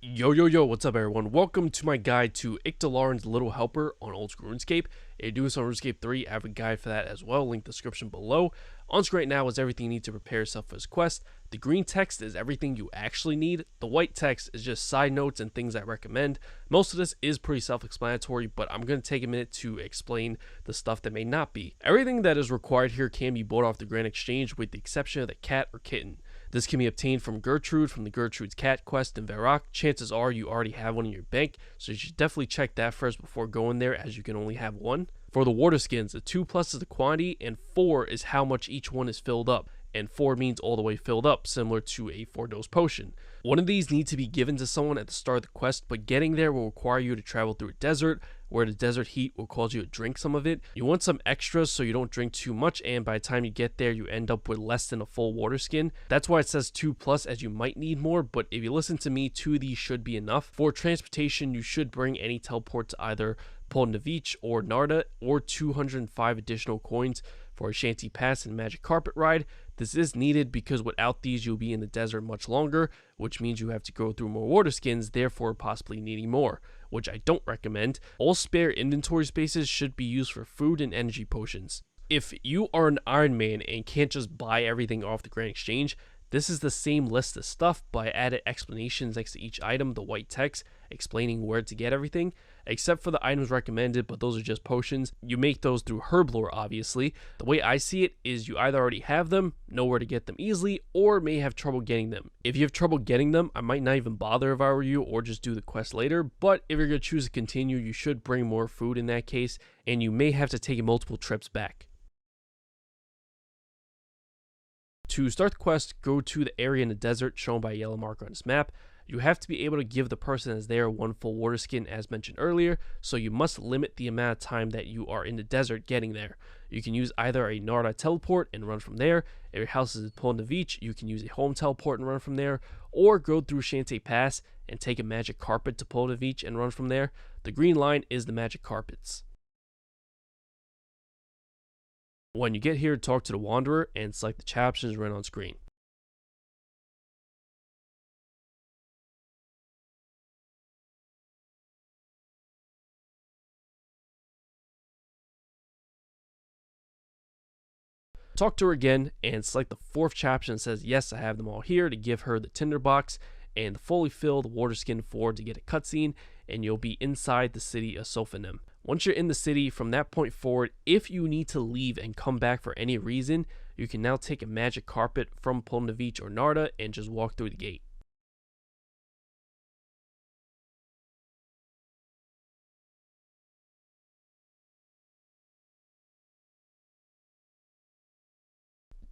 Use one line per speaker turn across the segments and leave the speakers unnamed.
Yo, what's up everyone? Welcome to my guide to Icthlarin Little Helper on old school RuneScape. If you do this on RuneScape 3, I have a guide for that as well, link description below. On screen right now is everything you need to prepare yourself for this quest. The green text is everything you actually need. The white text is just side notes and things I recommend. Most of this is pretty self-explanatory, but I'm going to take a minute to explain the stuff that may not be. Everything that is required here can be bought off the Grand Exchange with the exception of the cat or kitten. This can be obtained from Gertrude from the Gertrude's Cat quest in Varrock. Chances are you already have one in your bank, so you should definitely check that first before going there, as you can only have one. For the water skins, the 2+ is the quantity and 4 is how much each one is filled up, and 4 means all the way filled up, similar to a 4-dose potion. One of these needs to be given to someone at the start of the quest, but getting there will require you to travel through a desert, where the desert heat will cause you to drink some of it. You want some extras so you don't drink too much, and by the time you get there you end up with less than a full water skin. That's why it says 2+, as you might need more, but if you listen to me, 2 of these should be enough. For transportation, you should bring any teleport to either Polnavich or Narda, or 205 additional coins for a Shanty Pass and Magic Carpet Ride. This is needed because without these you'll be in the desert much longer, which means you have to go through more water skins, therefore possibly needing more, which I don't recommend. All spare inventory spaces should be used for food and energy potions. If you are an Ironman and can't just buy everything off the Grand Exchange, this is the same list of stuff, but I added explanations next to each item, the white text explaining where to get everything, except for the items recommended, but those are just potions. You make those through Herblore, obviously. The way I see it is you either already have them, know where to get them easily, or may have trouble getting them. If you have trouble getting them, I might not even bother if I were you, or just do the quest later, but if you're going to choose to continue, you should bring more food in that case, and you may have to take multiple trips back. To start the quest, go to the area in the desert shown by a yellow marker on this map. You have to be able to give the person that's there one full water skin as mentioned earlier, so you must limit the amount of time that you are in the desert getting there. You can use either a Narda teleport and run from there. If your house is in Polnavich, you can use a home teleport and run from there, or go through Shanty Pass and take a magic carpet to Polnavich and run from there. The green line is the magic carpets. When you get here, talk to the Wanderer and select the chat options right on screen. Talk to her again and select the 4th chat option that says yes, I have them all here, to give her the tinderbox and the fully filled water skin 4 to get a cutscene, and you'll be inside the city of Sophanem. Once you're in the city, from that point forward, if you need to leave and come back for any reason, you can now take a magic carpet from Polnavich or Narda and just walk through the gate.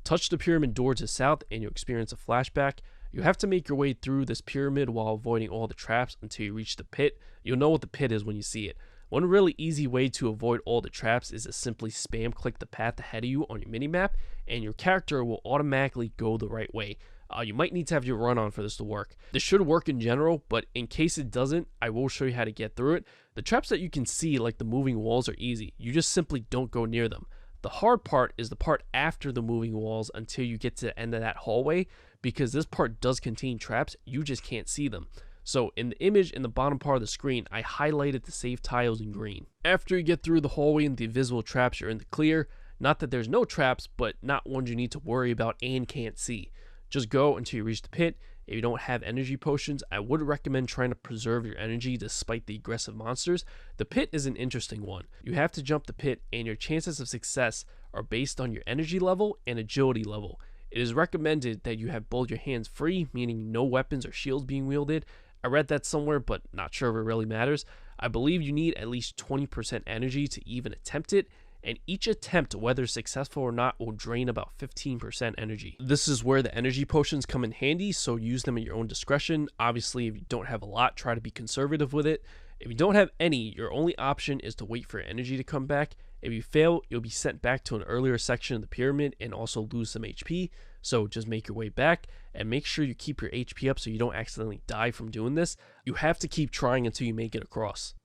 Touch the pyramid door to the south and you'll experience a flashback. You have to make your way through this pyramid while avoiding all the traps until you reach the pit. You'll know what the pit is when you see it. One really easy way to avoid all the traps is to simply spam click the path ahead of you on your minimap, and your character will automatically go the right way. You might need to have your run on for this to work. This should work in general, but in case it doesn't, I will show you how to get through it. The traps that you can see, like the moving walls, are easy. You just simply don't go near them. The hard part is the part after the moving walls until you get to the end of that hallway, because this part does contain traps, you just can't see them. So in the image in the bottom part of the screen, I highlighted the save tiles in green. After you get through the hallway and the invisible traps, you're in the clear. Not that there's no traps, but not ones you need to worry about and can't see. Just go until you reach the pit. If you don't have energy potions, I would recommend trying to preserve your energy despite the aggressive monsters. The pit is an interesting one. You have to jump the pit, and your chances of success are based on your energy level and agility level. It is recommended that you have both your hands free, meaning no weapons or shields being wielded. I read that somewhere, but not sure if it really matters. I believe you need at least 20% energy to even attempt it, and each attempt, whether successful or not, will drain about 15% energy. This is where the energy potions come in handy, so use them at your own discretion. Obviously, if you don't have a lot, try to be conservative with it. If you don't have any, your only option is to wait for your energy to come back. If you fail, you'll be sent back to an earlier section of the pyramid and also lose some HP. So just make your way back and make sure you keep your HP up so you don't accidentally die from doing this. You have to keep trying until you make it across.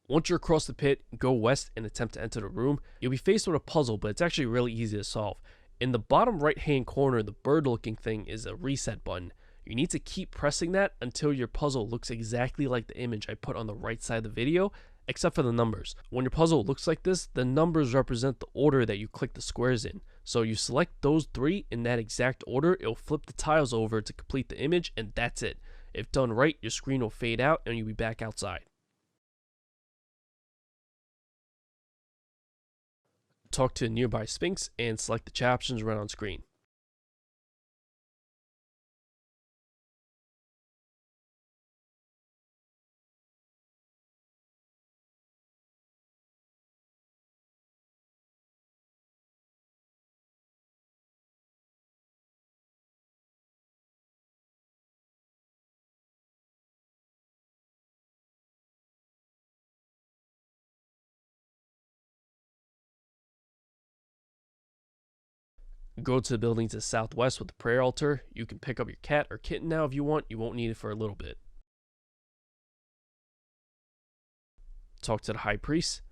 Once you're across the pit, go west and attempt to enter the room. You'll be faced with a puzzle, but it's actually really easy to solve. In the bottom right hand corner, the bird looking thing is a reset button. You need to keep pressing that until your puzzle looks exactly like the image I put on the right side of the video, except for the numbers. When your puzzle looks like this, the numbers represent the order that you click the squares in. So you select those three in that exact order, it'll flip the tiles over to complete the image, and that's it. If done right, your screen will fade out and you'll be back outside. Talk to a nearby Sphinx and select the chat options right on screen. Go to the building to the southwest with the prayer altar. You can pick up your cat or kitten now if you want. You won't need it for a little bit. Talk to the high priest.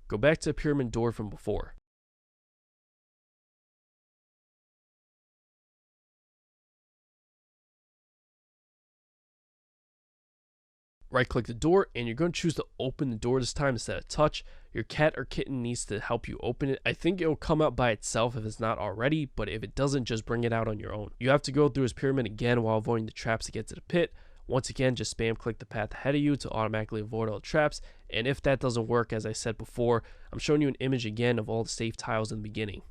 Go back to the pyramid door from before. Right click the door and you're going to choose to open the door this time instead of touch. Your cat or kitten needs to help you open it. I think it will come out by itself if it's not already, but if it doesn't, just bring it out on your own. You have to go through this pyramid again while avoiding the traps to get to the pit. Once again, just spam click the path ahead of you to automatically avoid all the traps, and if that doesn't work, as I said before, I'm showing you an image again of all the safe tiles in the beginning.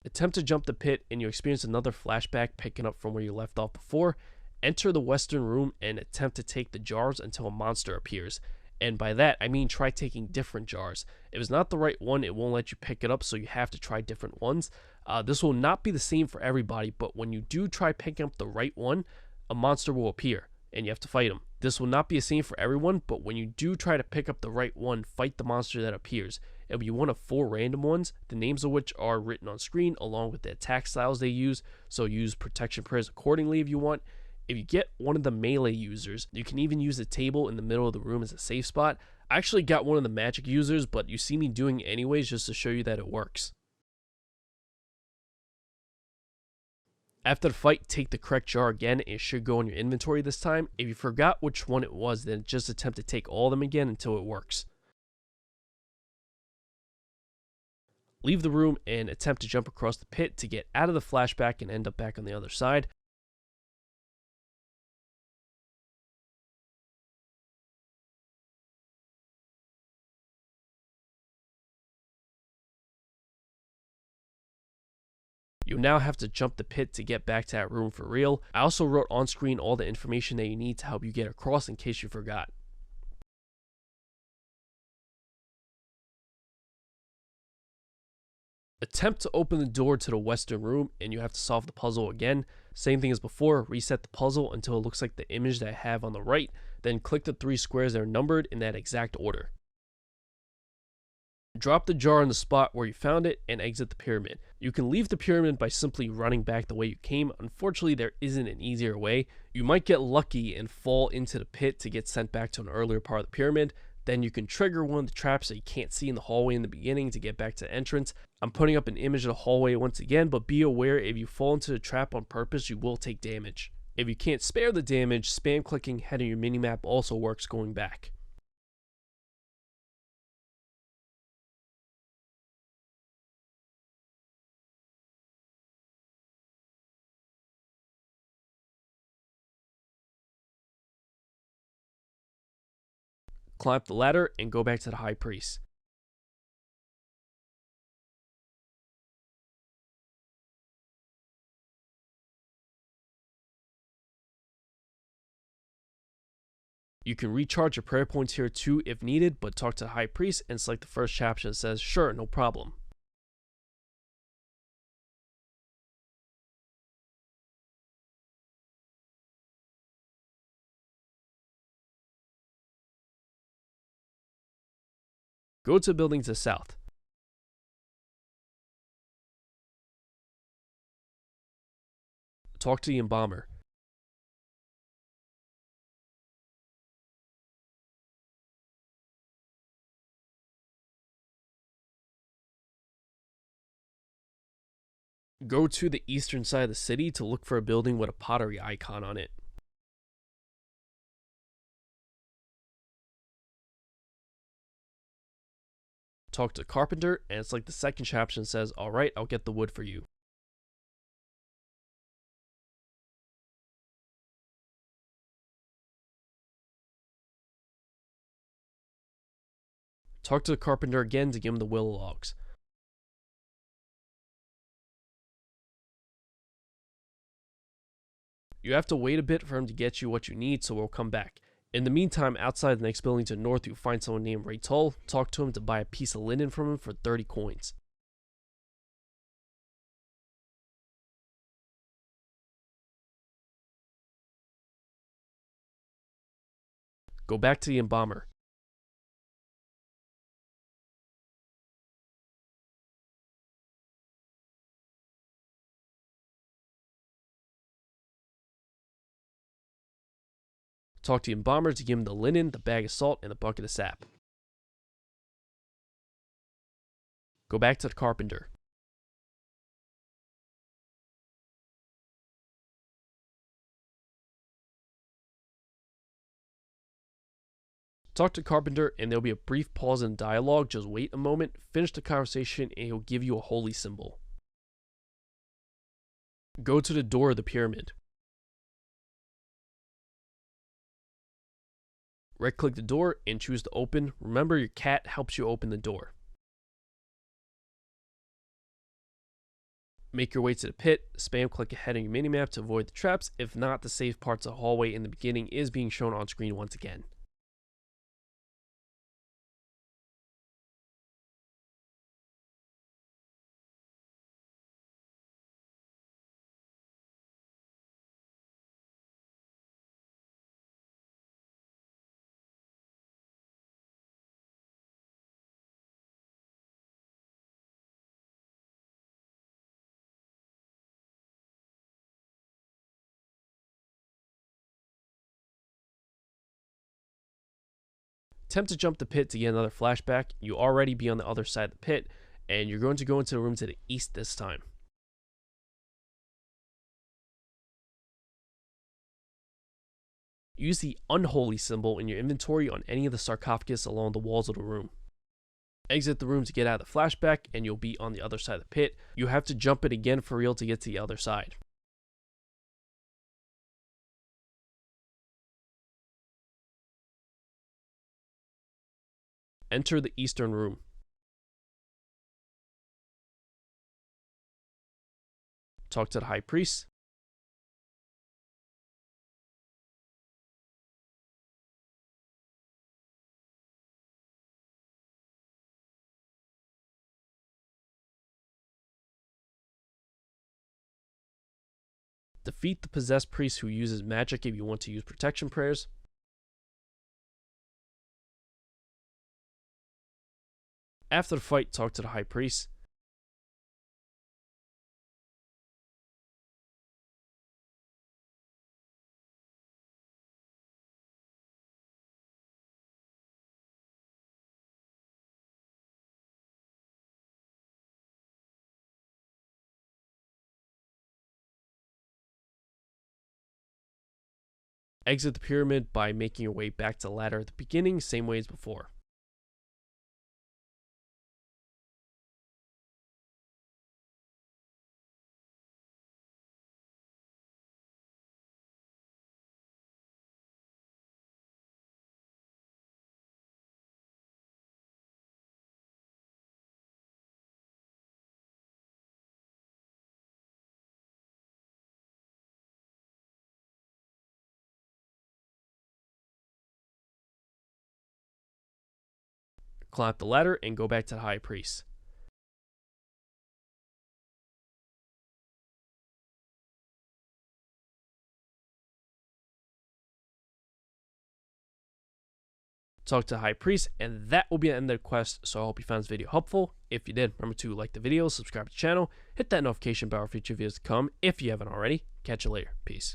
Attempt to jump the pit and you experience another flashback picking up from where you left off before. Enter the western room and attempt to take the jars until a monster appears. And by that, I mean try taking different jars. If it's not the right one, it won't let you pick it up, so you have to try different ones. This will not be the same for everybody, but when you do try picking up the right one, a monster will appear, and you have to fight him. This will not be the same for everyone, but when you do try to pick up the right one, fight the monster that appears. It'll be one of 4 random ones, the names of which are written on screen along with the attack styles they use, so use protection prayers accordingly if you want. If you get one of the melee users, you can even use the table in the middle of the room as a safe spot. I actually got one of the magic users, but you see me doing it anyways just to show you that it works. After the fight, take the correct jar again, and it should go in your inventory this time. If you forgot which one it was, then just attempt to take all of them again until it works. Leave the room and attempt to jump across the pit to get out of the flashback and end up back on the other side. You now have to jump the pit to get back to that room for real. I also wrote on screen all the information that you need to help you get across in case you forgot. Attempt to open the door to the western room and you have to solve the puzzle again. Same thing as before, reset the puzzle until it looks like the image that I have on the right, then click the 3 squares that are numbered in that exact order. Drop the jar in the spot where you found it and exit the pyramid. You can leave the pyramid by simply running back the way you came. Unfortunately, there isn't an easier way. You might get lucky and fall into the pit to get sent back to an earlier part of the pyramid. Then you can trigger one of the traps that you can't see in the hallway in the beginning to get back to the entrance. I'm putting up an image of the hallway once again, but be aware if you fall into the trap on purpose, you will take damage. If you can't spare the damage, spam clicking head on your minimap also works going back. Climb up the ladder and go back to the High Priest. You can recharge your prayer points here too if needed, but talk to the High Priest and select the first chapter that says, sure, no problem. Go to the building to the south. Talk to the Embalmer. Go to the eastern side of the city to look for a building with a pottery icon on it. Talk to the carpenter, and it's like the second chapter and says, alright, I'll get the wood for you. Talk to the carpenter again to give him the willow logs. You have to wait a bit for him to get you what you need, so we'll come back. In the meantime, outside the next building to the north, you'll find someone named Ray Tull. Talk to him to buy a piece of linen from him for 30 coins. Go back to the Embalmer. Talk to the Embalmer to give him the linen, the bag of salt, and the bucket of sap. Go back to the carpenter. Talk to the carpenter, and there'll be a brief pause in dialogue. Just wait a moment, finish the conversation, and he'll give you a holy symbol. Go to the door of the pyramid. Right-click the door and choose to open. Remember, your cat helps you open the door. Make your way to the pit. Spam click ahead on your minimap to avoid the traps. If not, the safe parts of the hallway in the beginning is being shown on screen once again. Attempt to jump the pit to get another flashback. You already be on the other side of the pit, and you're going to go into the room to the east this time. Use the unholy symbol in your inventory on any of the sarcophagus along the walls of the room. Exit the room to get out of the flashback, and you'll be on the other side of the pit. You have to jump it again for real to get to the other side. Enter the eastern room. Talk to the High Priest. Defeat the possessed priest who uses magic if you want to use protection prayers. After the fight, talk to the High Priest. Exit the pyramid by making your way back to the ladder at the beginning, same way as before. climb up the ladder, and go back to the High Priest. Talk to the High Priest, and that will be the end of the quest. So I hope you found this video helpful. If you did, remember to like the video, subscribe to the channel, hit that notification bell for future videos to come if you haven't already. Catch you later. Peace.